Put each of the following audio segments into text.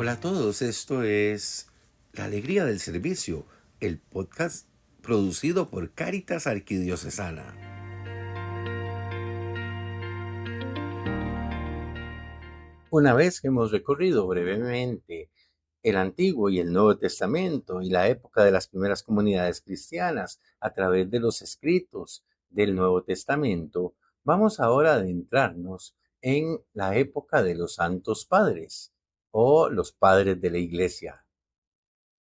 Hola a todos, esto es La Alegría del Servicio, el podcast producido por Cáritas Arquidiocesana. Una vez que hemos recorrido brevemente el Antiguo y el Nuevo Testamento y la época de las primeras comunidades cristianas a través de los escritos del Nuevo Testamento, vamos ahora a adentrarnos en la época de los Santos Padres o los Padres de la Iglesia.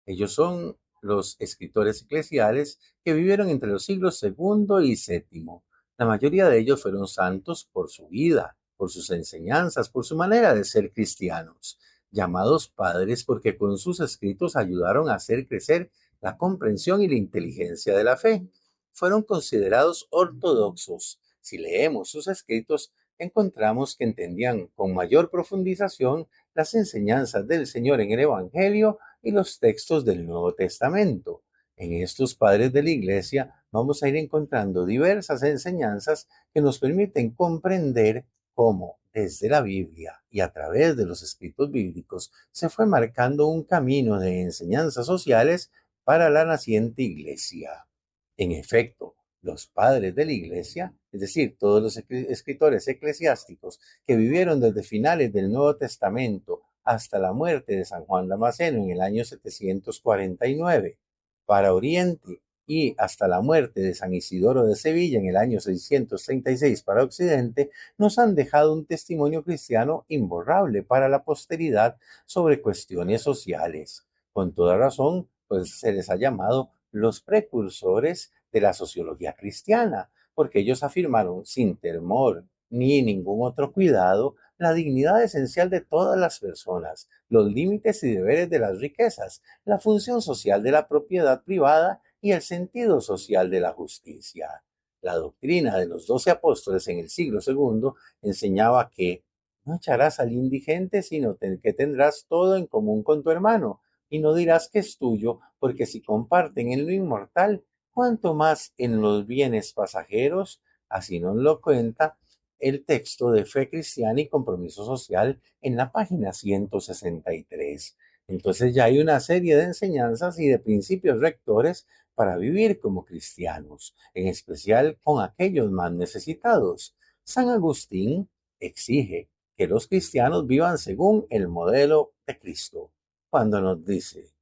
Ellos son los escritores eclesiales que vivieron entre los siglos segundo y séptimo. La mayoría de ellos fueron santos por su vida, por sus enseñanzas, por su manera de ser cristianos, llamados padres porque con sus escritos ayudaron a hacer crecer la comprensión y la inteligencia de la fe. Fueron considerados ortodoxos. Si leemos sus escritos, encontramos que entendían con mayor profundización las enseñanzas del Señor en el Evangelio y los textos del Nuevo Testamento. En estos padres de la Iglesia vamos a ir encontrando diversas enseñanzas que nos permiten comprender cómo desde la Biblia y a través de los escritos bíblicos se fue marcando un camino de enseñanzas sociales para la naciente Iglesia. En efecto, los padres de la Iglesia, es decir, todos los escritores eclesiásticos que vivieron desde finales del Nuevo Testamento hasta la muerte de San Juan Damasceno en el año 749 para Oriente y hasta la muerte de San Isidoro de Sevilla en el año 636 para Occidente, nos han dejado un testimonio cristiano imborrable para la posteridad sobre cuestiones sociales. Con toda razón, pues se les ha llamado los precursores de la sociología cristiana, porque ellos afirmaron sin temor ni ningún otro cuidado la dignidad esencial de todas las personas, los límites y deberes de las riquezas, la función social de la propiedad privada y el sentido social de la justicia. La doctrina de los 12 apóstoles en el siglo II enseñaba que no echarás al indigente, sino que tendrás todo en común con tu hermano, y no dirás que es tuyo, porque si comparten en lo inmortal, cuanto más en los bienes pasajeros, así nos lo cuenta el texto de Fe Cristiana y Compromiso Social en la página 163. Entonces ya hay una serie de enseñanzas y de principios rectores para vivir como cristianos, en especial con aquellos más necesitados. San Agustín exige que los cristianos vivan según el modelo de Cristo, cuando nos dice: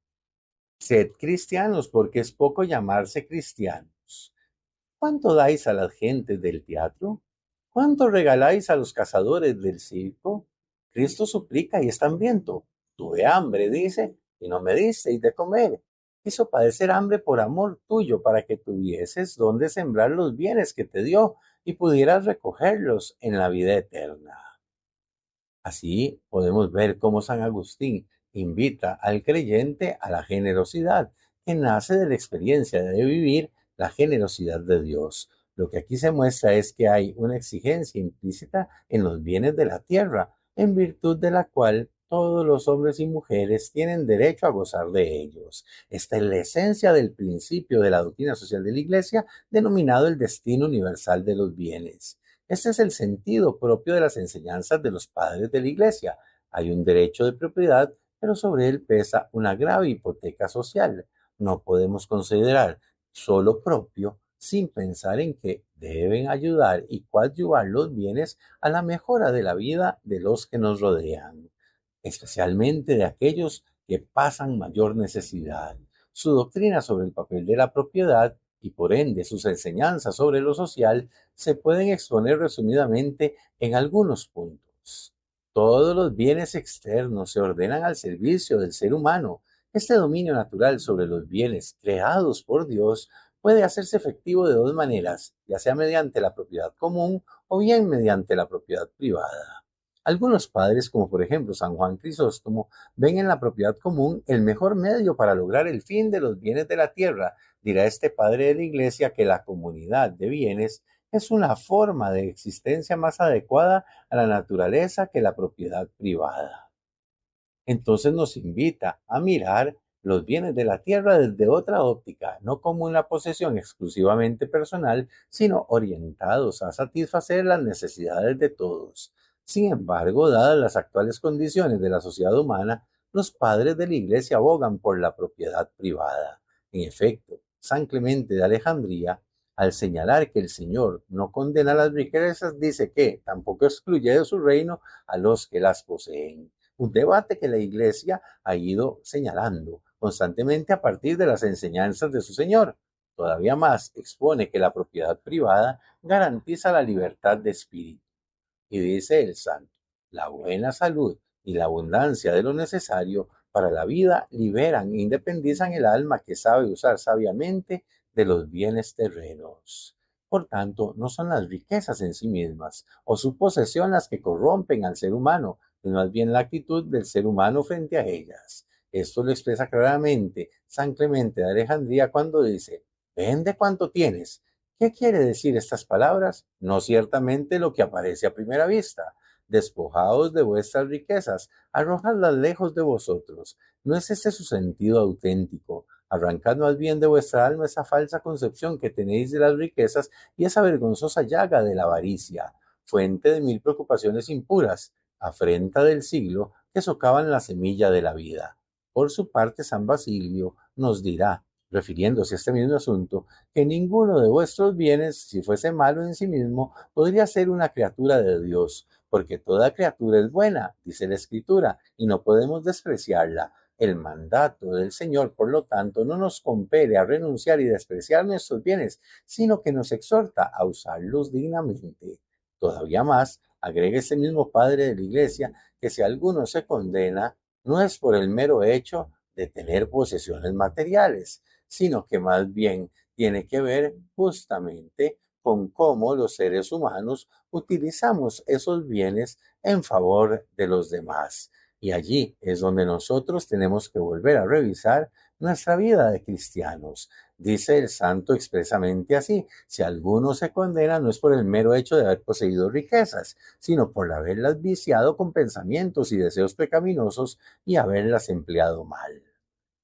sed cristianos, porque es poco llamarse cristianos. ¿Cuánto dais a las gentes del teatro? ¿Cuánto regaláis a los cazadores del circo? Cristo suplica y está hambriento. Tuve hambre, dice, y no me disteis de comer. Hizo padecer hambre por amor tuyo, para que tuvieses donde sembrar los bienes que te dio y pudieras recogerlos en la vida eterna. Así podemos ver cómo San Agustín invita al creyente a la generosidad, que nace de la experiencia de vivir la generosidad de Dios. Lo que aquí se muestra es que hay una exigencia implícita en los bienes de la tierra, en virtud de la cual todos los hombres y mujeres tienen derecho a gozar de ellos. Esta es la esencia del principio de la doctrina social de la Iglesia, denominado el destino universal de los bienes. Este es el sentido propio de las enseñanzas de los padres de la Iglesia. Hay un derecho de propiedad, pero sobre él pesa una grave hipoteca social. No podemos considerar solo propio sin pensar en que deben ayudar y coadyuvar los bienes a la mejora de la vida de los que nos rodean, especialmente de aquellos que pasan mayor necesidad. Su doctrina sobre el papel de la propiedad y por ende sus enseñanzas sobre lo social se pueden exponer resumidamente en algunos puntos. Todos los bienes externos se ordenan al servicio del ser humano. Este dominio natural sobre los bienes creados por Dios puede hacerse efectivo de dos maneras, ya sea mediante la propiedad común o bien mediante la propiedad privada. Algunos padres, como por ejemplo San Juan Crisóstomo, ven en la propiedad común el mejor medio para lograr el fin de los bienes de la tierra. Dirá este padre de la Iglesia que la comunidad de bienes es una forma de existencia más adecuada a la naturaleza que la propiedad privada. Entonces nos invita a mirar los bienes de la tierra desde otra óptica, no como una posesión exclusivamente personal, sino orientados a satisfacer las necesidades de todos. Sin embargo, dadas las actuales condiciones de la sociedad humana, los padres de la Iglesia abogan por la propiedad privada. En efecto, San Clemente de Alejandría, al señalar que el Señor no condena las riquezas, dice que tampoco excluye de su reino a los que las poseen. Un debate que la Iglesia ha ido señalando constantemente a partir de las enseñanzas de su Señor. Todavía más expone que la propiedad privada garantiza la libertad de espíritu. Y dice el santo, la buena salud y la abundancia de lo necesario para la vida liberan e independizan el alma que sabe usar sabiamente de los bienes terrenos. Por tanto, no son las riquezas en sí mismas o su posesión las que corrompen al ser humano, sino más bien la actitud del ser humano frente a ellas. Esto lo expresa claramente San Clemente de Alejandría cuando dice, vende cuanto tienes. ¿Qué quiere decir estas palabras? No ciertamente lo que aparece a primera vista. Despojaos de vuestras riquezas, arrojadlas lejos de vosotros. No es este su sentido auténtico. Arrancad más bien de vuestra alma esa falsa concepción que tenéis de las riquezas y esa vergonzosa llaga de la avaricia, fuente de mil preocupaciones impuras, afrenta del siglo que socavan la semilla de la vida. Por su parte, San Basilio nos dirá, refiriéndose a este mismo asunto, que ninguno de vuestros bienes, si fuese malo en sí mismo, podría ser una criatura de Dios, porque toda criatura es buena, dice la Escritura, y no podemos despreciarla. El mandato del Señor, por lo tanto, no nos compele a renunciar y despreciar nuestros bienes, sino que nos exhorta a usarlos dignamente. Todavía más, agrega este mismo padre de la Iglesia, que si alguno se condena, no es por el mero hecho de tener posesiones materiales, sino que más bien tiene que ver justamente con cómo los seres humanos utilizamos esos bienes en favor de los demás. Y allí es donde nosotros tenemos que volver a revisar nuestra vida de cristianos. Dice el santo expresamente así, si alguno se condena no es por el mero hecho de haber poseído riquezas, sino por haberlas viciado con pensamientos y deseos pecaminosos y haberlas empleado mal.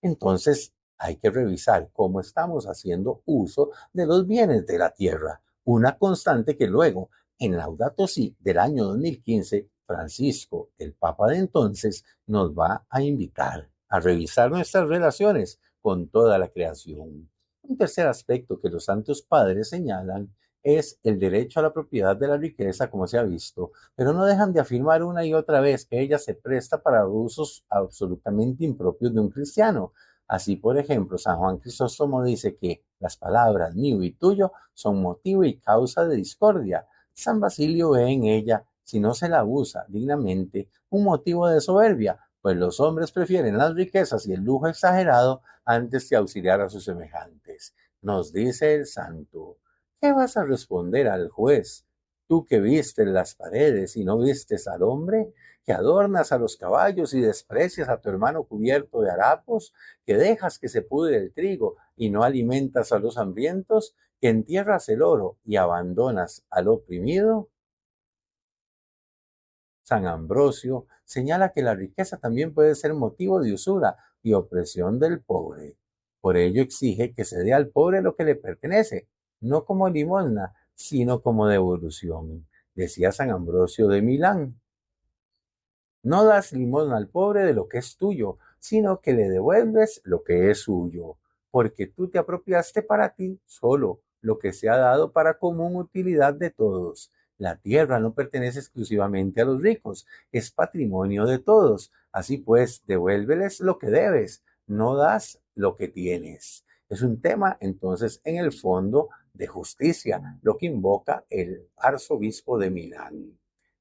Entonces, hay que revisar cómo estamos haciendo uso de los bienes de la tierra, una constante que luego, en Laudato Si del año 2015, Francisco, el Papa de entonces, nos va a invitar a revisar nuestras relaciones con toda la creación. Un tercer aspecto que los santos padres señalan es el derecho a la propiedad de la riqueza, como se ha visto, pero no dejan de afirmar una y otra vez que ella se presta para usos absolutamente impropios de un cristiano. Así, por ejemplo, San Juan Crisóstomo dice que las palabras mío y tuyo son motivo y causa de discordia. San Basilio ve en ella, si no se la usa dignamente, un motivo de soberbia, pues los hombres prefieren las riquezas y el lujo exagerado antes que auxiliar a sus semejantes. Nos dice el santo, ¿qué vas a responder al juez? Tú que vistes las paredes y no vistes al hombre, que adornas a los caballos y desprecias a tu hermano cubierto de harapos, que dejas que se pudre el trigo y no alimentas a los hambrientos, que entierras el oro y abandonas al oprimido. San Ambrosio señala que la riqueza también puede ser motivo de usura y opresión del pobre. Por ello exige que se dé al pobre lo que le pertenece, no como limosna, sino como devolución. Decía San Ambrosio de Milán. No das limosna al pobre de lo que es tuyo, sino que le devuelves lo que es suyo, porque tú te apropiaste para ti solo lo que se ha dado para común utilidad de todos. La tierra no pertenece exclusivamente a los ricos, es patrimonio de todos. Así pues, devuélveles lo que debes, no das lo que tienes. Es un tema, entonces, en el fondo de justicia, lo que invoca el arzobispo de Milán.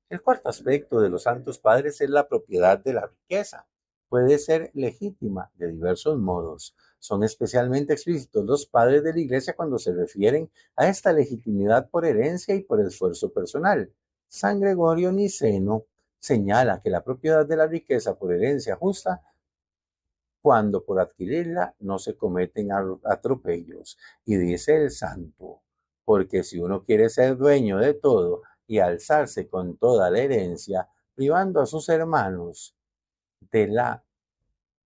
El cuarto aspecto de los santos padres es la propiedad de la riqueza. Puede ser legítima de diversos modos. Son especialmente explícitos los padres de la Iglesia cuando se refieren a esta legitimidad por herencia y por esfuerzo personal. San Gregorio Niceno señala que la propiedad de la riqueza por herencia justa cuando por adquirirla no se cometen atropellos. Y dice el santo, porque si uno quiere ser dueño de todo y alzarse con toda la herencia, privando a sus hermanos de la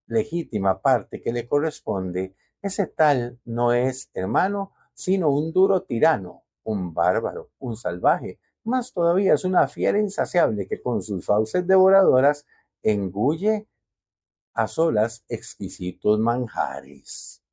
legítima parte que le corresponde, ese tal no es hermano, sino un duro tirano, un bárbaro, un salvaje, más todavía es una fiera insaciable que con sus fauces devoradoras engulle a solas exquisitos manjares.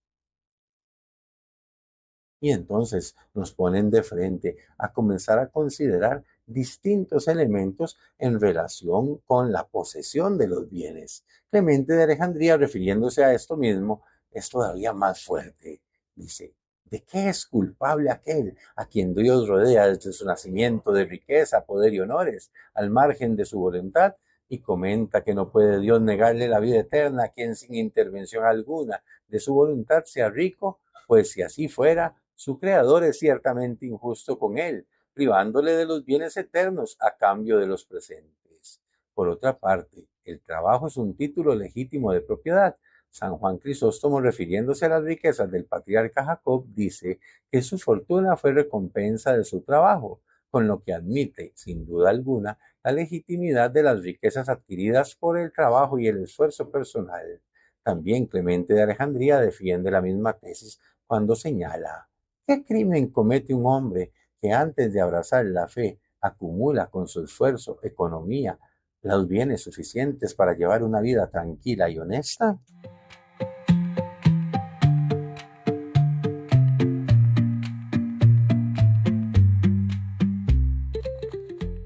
Y entonces nos ponen de frente a comenzar a considerar distintos elementos en relación con la posesión de los bienes. Clemente de Alejandría, refiriéndose a esto mismo, es todavía más fuerte. Dice, ¿de qué es culpable aquel a quien Dios rodea desde su nacimiento de riqueza, poder y honores, al margen de su voluntad? Y comenta que no puede Dios negarle la vida eterna a quien sin intervención alguna de su voluntad sea rico, pues si así fuera, su creador es ciertamente injusto con él, privándole de los bienes eternos a cambio de los presentes. Por otra parte, el trabajo es un título legítimo de propiedad. San Juan Crisóstomo, refiriéndose a las riquezas del patriarca Jacob, dice que su fortuna fue recompensa de su trabajo, con lo que admite, sin duda alguna, la legitimidad de las riquezas adquiridas por el trabajo y el esfuerzo personal. También Clemente de Alejandría defiende la misma tesis cuando señala: ¿qué crimen comete un hombre que antes de abrazar la fe acumula con su esfuerzo, economía, los bienes suficientes para llevar una vida tranquila y honesta?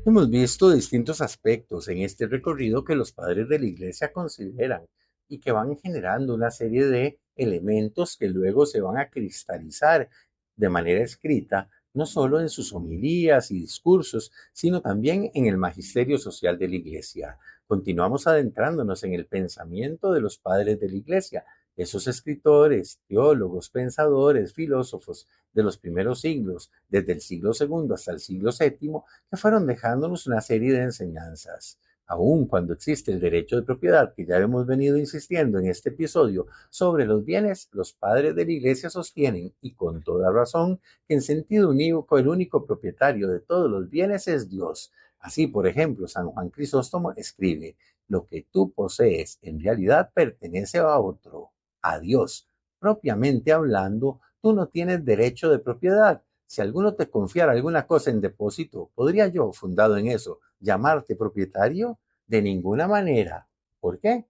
Hemos visto distintos aspectos en este recorrido que los padres de la Iglesia consideran y que van generando una serie de elementos que luego se van a cristalizar de manera escrita, no solo en sus homilías y discursos, sino también en el magisterio social de la Iglesia. Continuamos adentrándonos en el pensamiento de los padres de la Iglesia, esos escritores, teólogos, pensadores, filósofos de los primeros siglos, desde el siglo segundo hasta el siglo séptimo, que fueron dejándonos una serie de enseñanzas. Aun cuando existe el derecho de propiedad, que ya hemos venido insistiendo en este episodio sobre los bienes, los padres de la Iglesia sostienen, y con toda razón, que en sentido unívoco el único propietario de todos los bienes es Dios. Así, por ejemplo, San Juan Crisóstomo escribe: lo que tú posees en realidad pertenece a otro, a Dios. Propiamente hablando, tú no tienes derecho de propiedad. Si alguno te confiara alguna cosa en depósito, ¿podría yo, fundado en eso, llamarte propietario? De ninguna manera. ¿Por qué?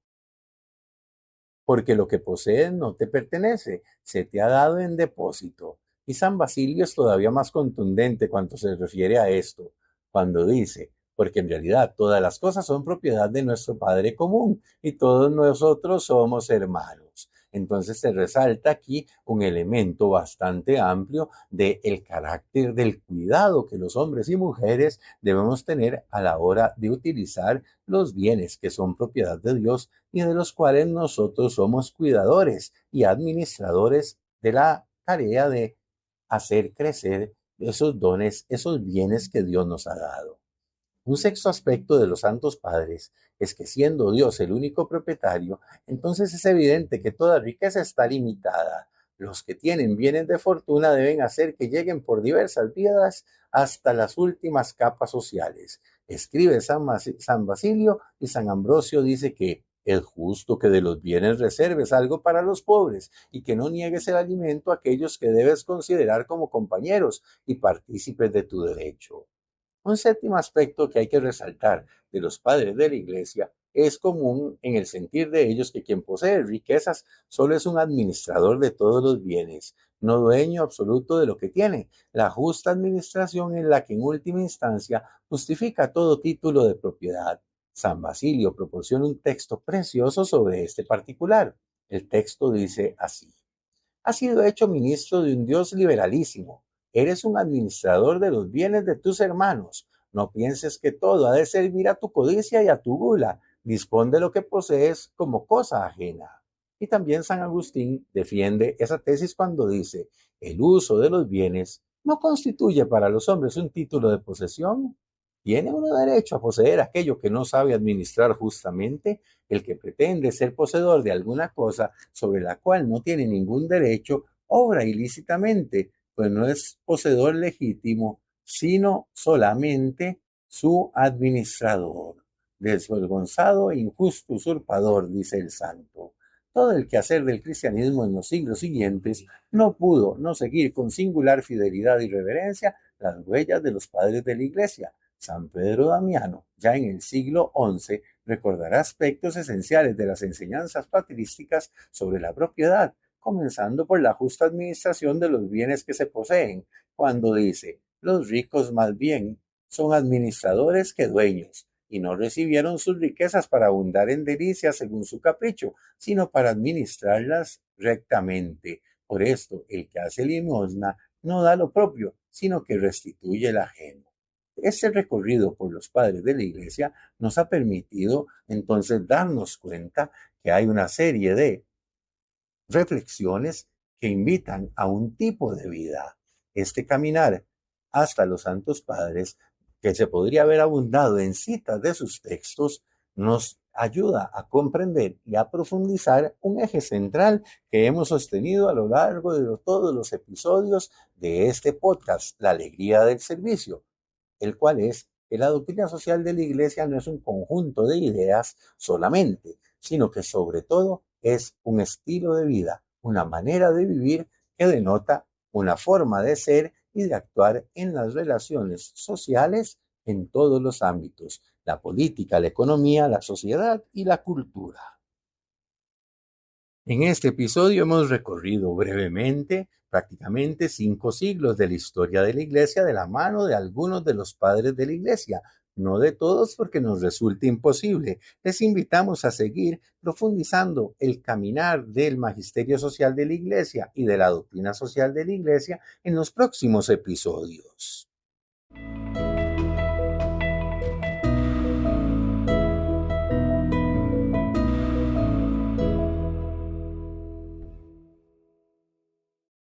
Porque lo que posees no te pertenece, se te ha dado en depósito. Y San Basilio es todavía más contundente cuando se refiere a esto, cuando dice: porque en realidad todas las cosas son propiedad de nuestro Padre común y todos nosotros somos hermanos. Entonces se resalta aquí un elemento bastante amplio del carácter del cuidado que los hombres y mujeres debemos tener a la hora de utilizar los bienes que son propiedad de Dios y de los cuales nosotros somos cuidadores y administradores de la tarea de hacer crecer esos dones, esos bienes que Dios nos ha dado. Un sexto aspecto de los santos padres es que, siendo Dios el único propietario, entonces es evidente que toda riqueza está limitada. Los que tienen bienes de fortuna deben hacer que lleguen por diversas vías hasta las últimas capas sociales. Escribe San Basilio, y San Ambrosio dice que es justo que de los bienes reserves algo para los pobres y que no niegues el alimento a aquellos que debes considerar como compañeros y partícipes de tu derecho. Un séptimo aspecto que hay que resaltar de los padres de la Iglesia es común en el sentir de ellos, que quien posee riquezas solo es un administrador de todos los bienes, no dueño absoluto de lo que tiene. La justa administración es la que en última instancia justifica todo título de propiedad. San Basilio proporciona un texto precioso sobre este particular. El texto dice así: has sido hecho ministro de un Dios liberalísimo. Eres un administrador de los bienes de tus hermanos. No pienses que todo ha de servir a tu codicia y a tu gula. Dispón de lo que posees como cosa ajena. Y también San Agustín defiende esa tesis cuando dice: el uso de los bienes no constituye para los hombres un título de posesión. ¿Tiene uno derecho a poseer aquello que no sabe administrar justamente? El que pretende ser poseedor de alguna cosa sobre la cual no tiene ningún derecho, obra ilícitamente, pues no es poseedor legítimo, sino solamente su administrador. Desvergonzado e injusto usurpador, dice el santo. Todo el quehacer del cristianismo en los siglos siguientes no pudo no seguir con singular fidelidad y reverencia las huellas de los padres de la Iglesia. San Pedro Damiano, ya en el siglo XI, recordará aspectos esenciales de las enseñanzas patrísticas sobre la propiedad, comenzando por la justa administración de los bienes que se poseen, cuando dice, los ricos más bien son administradores que dueños, y no recibieron sus riquezas para abundar en delicias según su capricho, sino para administrarlas rectamente. Por esto, el que hace limosna no da lo propio, sino que restituye el ajeno. Este recorrido por los padres de la Iglesia nos ha permitido entonces darnos cuenta que hay una serie de reflexiones que invitan a un tipo de vida. Este caminar hasta los santos padres, que se podría haber abundado en citas de sus textos, nos ayuda a comprender y a profundizar un eje central que hemos sostenido a lo largo de todos los episodios de este podcast, La Alegría del Servicio, el cual es que la doctrina social de la Iglesia no es un conjunto de ideas solamente, sino que sobre todo es un estilo de vida, una manera de vivir que denota una forma de ser y de actuar en las relaciones sociales en todos los ámbitos, la política, la economía, la sociedad y la cultura. En este episodio hemos recorrido brevemente prácticamente 5 siglos de la historia de la Iglesia de la mano de algunos de los padres de la Iglesia, no de todos porque nos resulta imposible. Les invitamos a seguir profundizando el caminar del magisterio social de la Iglesia y de la doctrina social de la Iglesia en los próximos episodios.